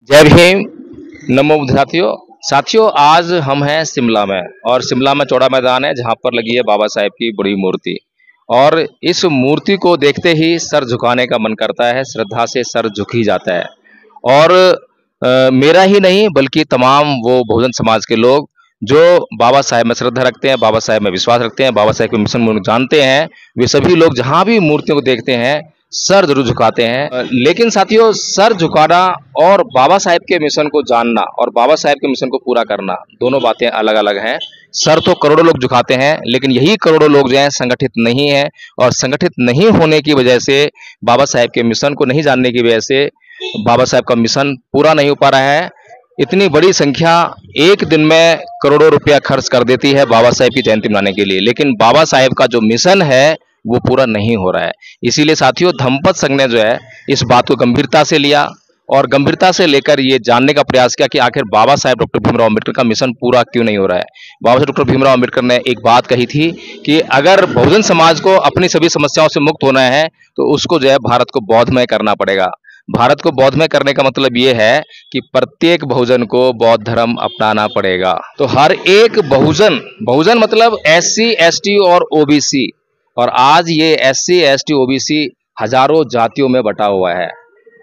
जय भीम। नमो बुद्ध साथियों। आज हम हैं शिमला में, और शिमला में चौड़ा मैदान है जहां पर लगी है बाबा साहेब की बड़ी मूर्ति। और इस मूर्ति को देखते ही सर झुकाने का मन करता है, श्रद्धा से सर झुक ही जाता है। और मेरा ही नहीं बल्कि तमाम वो बहुजन समाज के लोग जो बाबा साहेब में श्रद्धा रखते हैं, बाबा साहेब में विश्वास रखते हैं, बाबा साहेब के मिशन को जानते हैं, वे सभी लोग जहां भी मूर्तियों को देखते हैं सर जरूर झुकाते हैं। लेकिन साथियों, सर झुकाना और बाबा साहेब के मिशन को जानना और बाबा साहेब के मिशन को पूरा करना दोनों बातें अलग अलग हैं। सर तो करोड़ों लोग झुकाते हैं, लेकिन यही करोड़ों लोग जो हैं संगठित नहीं है, और संगठित नहीं होने की वजह से, बाबा साहेब के मिशन को नहीं जानने की वजह से बाबा साहेब का मिशन पूरा नहीं हो पा रहा है। इतनी बड़ी संख्या एक दिन में करोड़ों रुपया खर्च कर देती है बाबा साहेब की जयंती मनाने के लिए, लेकिन बाबा साहेब का जो मिशन है वो पूरा नहीं हो रहा है। इसीलिए साथियों, धम्मपद संघ ने जो है इस बात को गंभीरता से लिया और गंभीरता से लेकर ये जानने का प्रयास किया कि आखिर बाबा साहेब डॉक्टर भीमराव अम्बेडकर का मिशन पूरा क्यों नहीं हो रहा है। बाबा साहेब डॉक्टर भीमराव अम्बेडकर ने एक बात कही थी कि अगर बहुजन समाज को अपनी सभी समस्याओं से मुक्त होना है तो उसको जो है भारत को बौद्धमय करना पड़ेगा। भारत को बौद्धमय करने का मतलब ये है कि प्रत्येक बहुजन को बौद्ध धर्म अपनाना पड़ेगा। तो हर एक बहुजन, बहुजन मतलब SC ST और OBC, और आज ये SC ST OBC हजारों जातियों में बटा हुआ है।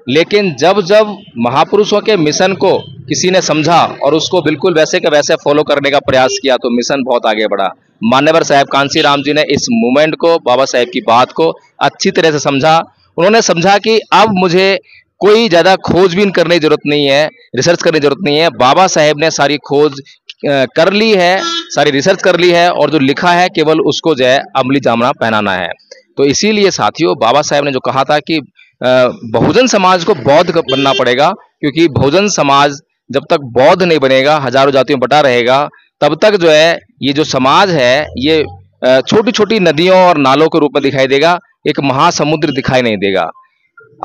लेकिन जब जब महापुरुषों के मिशन को किसी ने समझा और उसको बिल्कुल वैसे का वैसे फॉलो करने का प्रयास किया तो मिशन बहुत आगे बढ़ा। मान्यवर साहेब कांसी राम जी ने इस मूवमेंट को, बाबा साहेब की बात को अच्छी तरह से समझा। उन्होंने समझा कि अब मुझे कोई ज्यादा खोजबीन करने की जरूरत नहीं है, रिसर्च करने की जरूरत नहीं है। बाबा साहेब ने सारी खोज कर ली है, सारी रिसर्च कर ली है, और जो लिखा है केवल उसको जो है अमली जामा पहनाना है। तो इसीलिए साथियों, बाबा साहेब ने जो कहा था कि बहुजन समाज को बौद्ध बनना पड़ेगा, क्योंकि बहुजन समाज जब तक बौद्ध नहीं बनेगा, हजारों जातियों में बटा रहेगा, तब तक जो है ये जो समाज है ये छोटी छोटी नदियों और नालों के रूप में दिखाई देगा, एक महासमुद्र दिखाई नहीं देगा।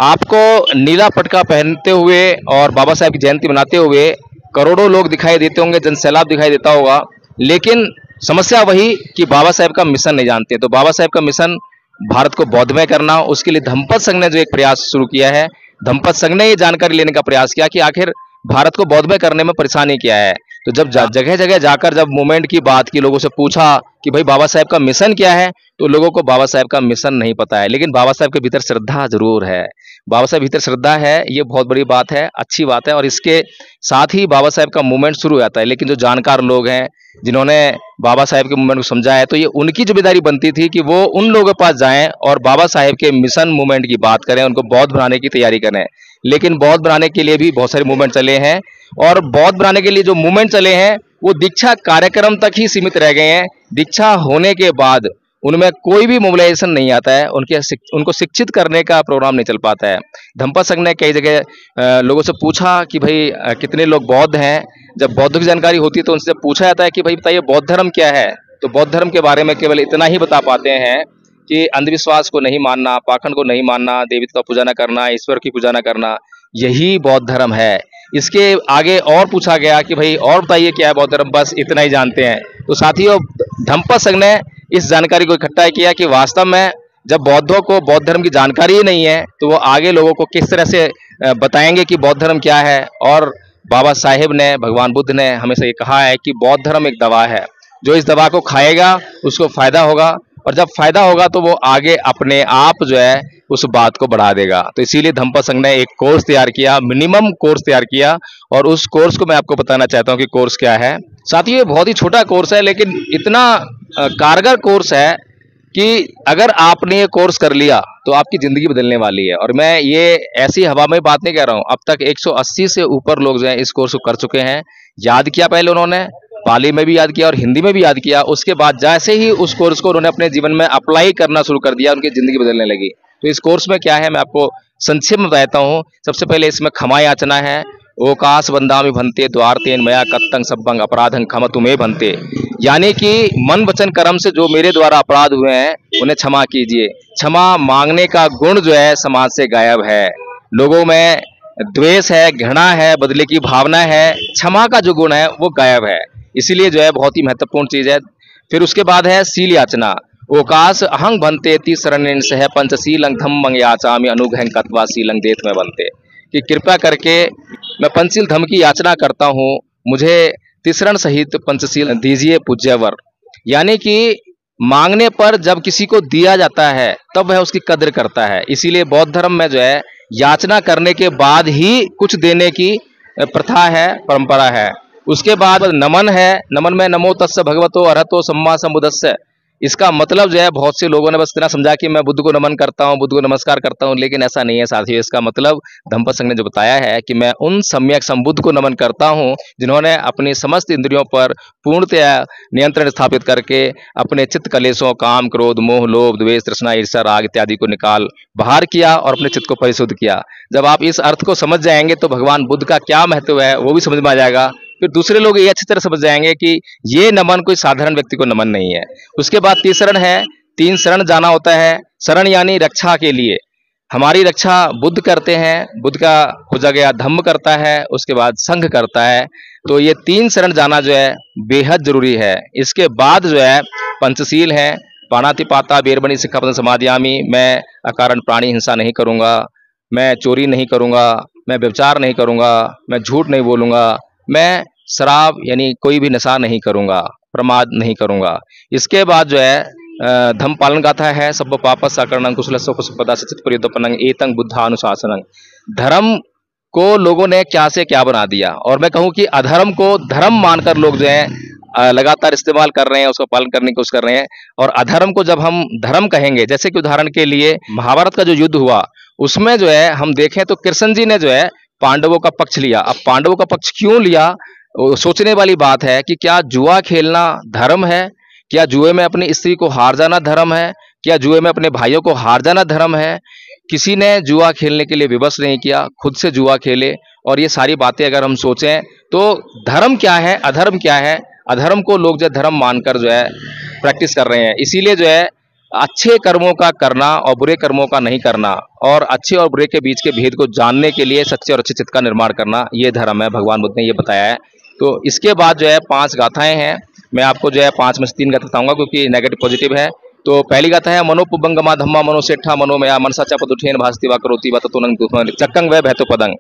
आपको नीला पटका पहनते हुए और बाबा साहेब की जयंती मनाते हुए करोड़ों लोग दिखाई देते होंगे, जनसैलाब दिखाई देता होगा, लेकिन समस्या वही कि बाबा साहेब का मिशन नहीं जानते। तो बाबा साहेब का मिशन भारत को बौद्धमय करना, उसके लिए धम्मपद संघ ने जो एक प्रयास शुरू किया है, धम्मपद संघ ने ये जानकारी लेने का प्रयास किया कि आखिर भारत को बौद्धमय करने में परेशानी क्या है। तो जब जगह जगह जाकर जब मूवमेंट की बात की, लोगों से पूछा कि भाई बाबा साहेब का मिशन क्या है, तो लोगों को बाबा साहेब का मिशन नहीं पता है, लेकिन बाबा साहेब के भीतर श्रद्धा जरूर है। बाबा साहेब भीतर श्रद्धा है, ये बहुत बड़ी बात है, अच्छी बात है, और इसके साथ ही बाबा साहेब का मूवमेंट शुरू हो जाता है। लेकिन जो जानकार लोग हैं, जिन्होंने बाबा साहेब के मूवमेंट को समझा है, तो ये उनकी जिम्मेदारी बनती थी कि वो उन लोगों के पास जाएं और बाबा साहेब के मिशन मूवमेंट की बात करें, उनको बौद्ध बनाने की तैयारी करें। लेकिन बौद्ध बनाने के लिए भी बहुत सारे मूवमेंट चले हैं, और बौद्ध बनाने के लिए जो मूवमेंट चले हैं वो दीक्षा कार्यक्रम तक ही सीमित रह गए हैं। दीक्षा होने के बाद उनमें कोई भी मोबिलाइजेशन नहीं आता है, उनको शिक्षित करने का प्रोग्राम नहीं चल पाता है। धम्मपद संघ ने कई जगह लोगों से पूछा कि भाई कितने लोग बौद्ध हैं। जब बौद्ध की जानकारी होती है तो उनसे पूछा जाता है कि भाई बताइए बौद्ध धर्म क्या है। तो बौद्ध धर्म के बारे में केवल इतना ही बता पाते हैं कि अंधविश्वास को नहीं मानना, पाखंड को नहीं मानना, देवी का पूजा न करना, ईश्वर की पूजा न करना, यही बौद्ध धर्म है। इसके आगे और पूछा गया कि भाई और बताइए क्या है बौद्ध धर्म, बस इतना ही जानते हैं। तो साथियों, धम्मपद संघ ने इस जानकारी को इकट्ठा किया कि वास्तव में जब बौद्धों को बौद्ध धर्म की जानकारी ही नहीं है तो वो आगे लोगों को किस तरह से बताएंगे कि बौद्ध धर्म क्या है। और बाबा साहेब ने, भगवान बुद्ध ने हमेशा ये कहा है कि बौद्ध धर्म एक दवा है, जो इस दवा को खाएगा उसको फायदा होगा, और जब फायदा होगा तो वो आगे अपने आप जो है उस बात को बढ़ा देगा। तो इसीलिए धम्मपद संघ ने एक कोर्स तैयार किया, मिनिमम कोर्स तैयार किया, और उस कोर्स को मैं आपको बताना चाहता हूँ कि कोर्स क्या है। साथियों, ये बहुत ही छोटा कोर्स है, लेकिन इतना कारगर कोर्स है कि अगर आपने ये कोर्स कर लिया तो आपकी जिंदगी बदलने वाली है। और मैं ये ऐसी हवा में बात नहीं कह रहा हूँ, अब तक 180 से ऊपर लोग जो है इस कोर्स को कर चुके हैं। याद किया पहले उन्होंने, पाली में भी याद किया और हिंदी में भी याद किया, उसके बाद जैसे ही उस कोर्स को उन्होंने अपने जीवन में अप्लाई करना शुरू कर दिया, उनकी जिंदगी बदलने लगी। तो इस कोर्स में क्या है मैं आपको संक्षिप्त में बताता हूँ। सबसे पहले इसमें क्षमा याचना है। ओकाश बंदामी भंते द्वार तेन मया कत्तंग सब्बंग अपराधं क्षम तुम्हें भंते, यानी कि मन वचन कर्म से जो मेरे द्वारा अपराध हुए हैं उन्हें क्षमा कीजिए। क्षमा मांगने का गुण जो है समाज से गायब है, लोगों में द्वेष है, घृणा है, बदले की भावना है, क्षमा का जो गुण है वो गायब है। इसीलिए जो है बहुत ही महत्वपूर्ण चीज है। फिर उसके बाद है शील याचना। ओकाश अहंग बनते ती शरण सह पंचशीलं धम्मं याचामि अनुग्रहं कत्वा शीलं देत में बनते, कि कृपया करके मैं पंचशील धम्म की याचना करता हूँ, मुझे तिसरण सहित पंचशील दीजिए पूज्यवर। यानी कि मांगने पर जब किसी को दिया जाता है तब वह उसकी कद्र करता है। इसीलिए बौद्ध धर्म में जो है याचना करने के बाद ही कुछ देने की प्रथा है, परंपरा है। उसके बाद नमन है, नमन में नमो तस्स भगवतो अरहतो सम्मा सम्बुद्धस्स। इसका मतलब जो है बहुत से लोगों ने बस इतना समझा कि मैं बुद्ध को नमन करता हूँ, बुद्ध को नमस्कार करता हूँ, लेकिन ऐसा नहीं है साथियों। इसका मतलब धम्मपद संघ ने जो बताया है कि मैं उन सम्यक संबुद्ध को नमन करता हूँ जिन्होंने अपनी समस्त इंद्रियों पर पूर्णतया नियंत्रण स्थापित करके अपने चित्त कलेशों, काम, क्रोध, मोह, लोभ, द्वेष, तृष्णा, ईर्ष्या, राग इत्यादि को निकाल बाहर किया और अपने चित्त को परिशुद्ध किया। जब आप इस अर्थ को समझ जाएंगे तो भगवान बुद्ध का क्या महत्व है वो भी समझ में आ जाएगा। फिर दूसरे लोग ये अच्छी तरह समझ जाएंगे कि ये नमन कोई साधारण व्यक्ति को नमन नहीं है। उसके बाद तीसरण है, 3 शरण जाना होता है। शरण यानी रक्षा के लिए, हमारी रक्षा बुद्ध करते हैं, बुद्ध का खोजा गया धम्म करता है, उसके बाद संघ करता है। तो ये 3 शरण जाना जो है बेहद जरूरी है। इसके बाद जो है पंचशील है, पाणातिपाता वेरमणि सिक्खापदं समादियामि। मैं अकारण प्राणी हिंसा नहीं करूंगा, मैं चोरी नहीं करूंगा, मैं व्यभिचार नहीं करूंगा, मैं झूठ नहीं बोलूंगा, मैं शराब यानी कोई भी नशा नहीं करूंगा, प्रमाद नहीं करूंगा। इसके बाद जो है धम्म पालन गाथा है, सब पाप साकरणं कुशलस्व कुसुपदा सचित परियोदपनं एतं बुद्धानुशासनं। धर्म को लोगों ने क्या से क्या बना दिया, और मैं कहूं कि अधर्म को धर्म मानकर लोग जो है लगातार इस्तेमाल कर रहे हैं, उसको पालन करने की कोशिश कर रहे हैं। और अधर्म को जब हम धर्म कहेंगे, जैसे कि उदाहरण के लिए महाभारत का जो युद्ध हुआ उसमें जो है हम देखें तो कृष्ण जी ने जो है पांडवों का पक्ष लिया। अब पांडवों का पक्ष क्यों लिया, सोचने वाली बात है कि क्या जुआ खेलना धर्म है? क्या जुए में अपनी स्त्री को हार जाना धर्म है? क्या जुए में अपने भाइयों को हार जाना धर्म है? किसी ने जुआ खेलने के लिए विवश नहीं किया, खुद से जुआ खेले। और ये सारी बातें अगर हम सोचें तो धर्म क्या है, अधर्म क्या है? अधर्म को लोग जो धर्म मानकर जो है प्रैक्टिस कर रहे हैं। इसीलिए जो है अच्छे कर्मों का करना और बुरे कर्मों का नहीं करना, और अच्छे और बुरे के बीच के भेद को जानने के लिए सच्चे और अच्छे चित्त का निर्माण करना, ये धर्म है। भगवान बुद्ध ने ये बताया है। तो इसके बाद जो है 5 गाथाएं हैं। मैं आपको जो है 5 में से 3 गाथा बताऊंगा क्योंकि नेगेटिव पॉजिटिव है। तो पहली गाथा है मनोपुबंगमा धम्मा मनोसेठा मनोमया मनसा च पदुठेन भास्ति वा करोति वा ततोनं चक्कंग व भैतो पदंग।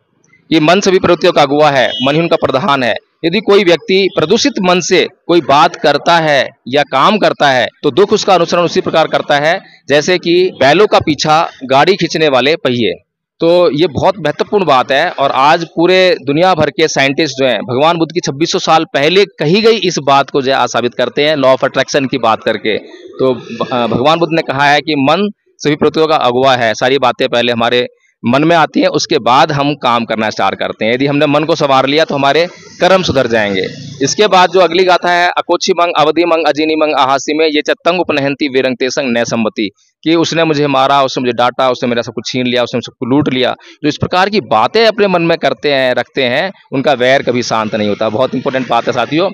ये मन सभी प्रवृत्तियों का अगुआ है, मन ही उनका प्रधान है। यदि कोई व्यक्ति प्रदूषित मन से कोई बात करता है या काम करता है तो दुख उसका अनुसरण उसी प्रकार करता है जैसे कि बैलों का पीछा गाड़ी खींचने वाले पहिए। तो ये बहुत महत्वपूर्ण बात है। और आज पूरे दुनिया भर के साइंटिस्ट जो हैं भगवान बुद्ध की 2600 साल पहले कही गई इस बात को जो है साबित करते हैं लॉ ऑफ अट्रैक्शन की बात करके। तो भगवान बुद्ध ने कहा है कि मन सभी प्रवृत्तियों का अगुआ है। सारी बातें पहले हमारे मन में आती है, उसके बाद हम काम करना स्टार्ट करते हैं। यदि हमने मन को संवार लिया तो हमारे कर्म सुधर जाएंगे। इसके बाद जो अगली गाथा है अकोची मंग अवधि मंग अजीनी मंग आहासी में ये चतंग उपनहंती वीरंग तेसंग न सम्मति, कि उसने मुझे मारा, उसने मुझे डांटा, उसने मेरा सब कुछ छीन लिया, उसने सब कुछ लूट लिया। जो इस प्रकार की बातें अपने मन में करते हैं, रखते हैं, उनका वैर कभी शांत नहीं होता। बहुत इंपॉर्टेंट बात है साथियों।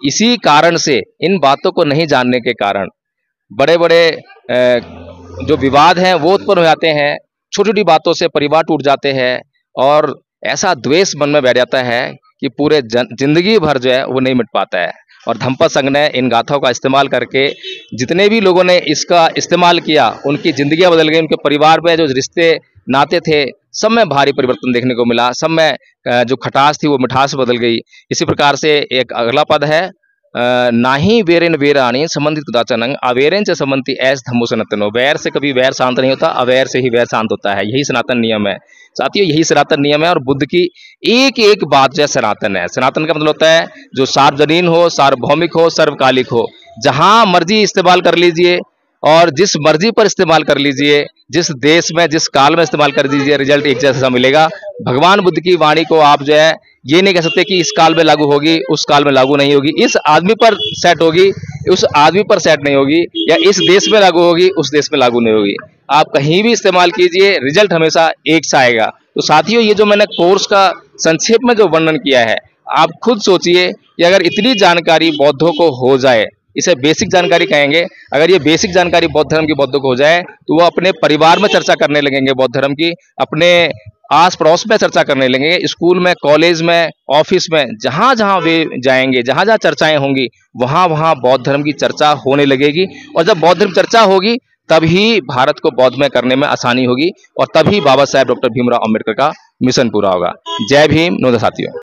इसी कारण से, इन बातों को नहीं जानने के कारण बड़े बड़े जो विवाद हैं वो उत्पन्न हो जाते हैं। छोटी छोटी बातों से परिवार टूट जाते हैं और ऐसा द्वेष मन में बैठ जाता है कि पूरे जिंदगी भर जो है वो नहीं मिट पाता है। और धम्मपद संघ ने इन गाथाओं का इस्तेमाल करके जितने भी लोगों ने इसका इस्तेमाल किया उनकी जिंदगियां बदल गई, उनके परिवार में जो रिश्ते नाते थे सब में भारी परिवर्तन देखने को मिला, सब में जो खटास थी वो मिठास बदल गई। इसी प्रकार से एक अगला पद है नाही वेरेन वेराणी संबंधित कुदाचनंग अवेरेन से संबंधी ऐस धम्मो सनातनो। वैर से कभी वैर शांत नहीं होता, अवैर से ही वैर शांत होता है। यही सनातन नियम है साथियों, यही सनातन नियम है। और बुद्ध की एक एक बात जो है सनातन है। सनातन का मतलब होता है जो सार्वजनीन हो, सार्वभौमिक हो, सर्वकालिक हो। जहां मर्जी इस्तेमाल कर लीजिए और जिस मर्जी पर इस्तेमाल कर लीजिए, जिस देश में जिस काल में इस्तेमाल कर दीजिए, रिजल्ट एक जैसा मिलेगा। भगवान बुद्ध की वाणी को आप जो है ये नहीं कह सकते कि इस काल में लागू होगी, उस काल में लागू नहीं होगी, इस आदमी पर सेट होगी, उस आदमी पर सेट नहीं होगी, या इस देश में लागू होगी, उस देश में लागू नहीं होगी। आप कहीं भी इस्तेमाल कीजिए, रिजल्ट हमेशा एक सा आएगा। तो साथियों, ये जो मैंने कोर्स का संक्षेप में जो वर्णन किया है, आप खुद सोचिए कि अगर इतनी जानकारी बौद्धों को हो जाए, इसे बेसिक जानकारी कहेंगे, अगर ये बेसिक जानकारी बौद्ध धर्म की बौद्धों को हो जाए तो वो अपने परिवार में चर्चा करने लगेंगे बौद्ध धर्म की, अपने आस पड़ोस में चर्चा करने लगेंगे, स्कूल में, कॉलेज में, ऑफिस में, जहां जहां वे जाएंगे, जहां जहां चर्चाएं होंगी वहां वहां बौद्ध धर्म की चर्चा होने लगेगी। और जब बौद्ध धर्म चर्चा होगी तभी भारत को बौद्ध में करने में आसानी होगी और तभी बाबा साहेब डॉक्टर भीमराव अम्बेडकर का मिशन पूरा होगा। जय भीम, नमस्ते साथियों।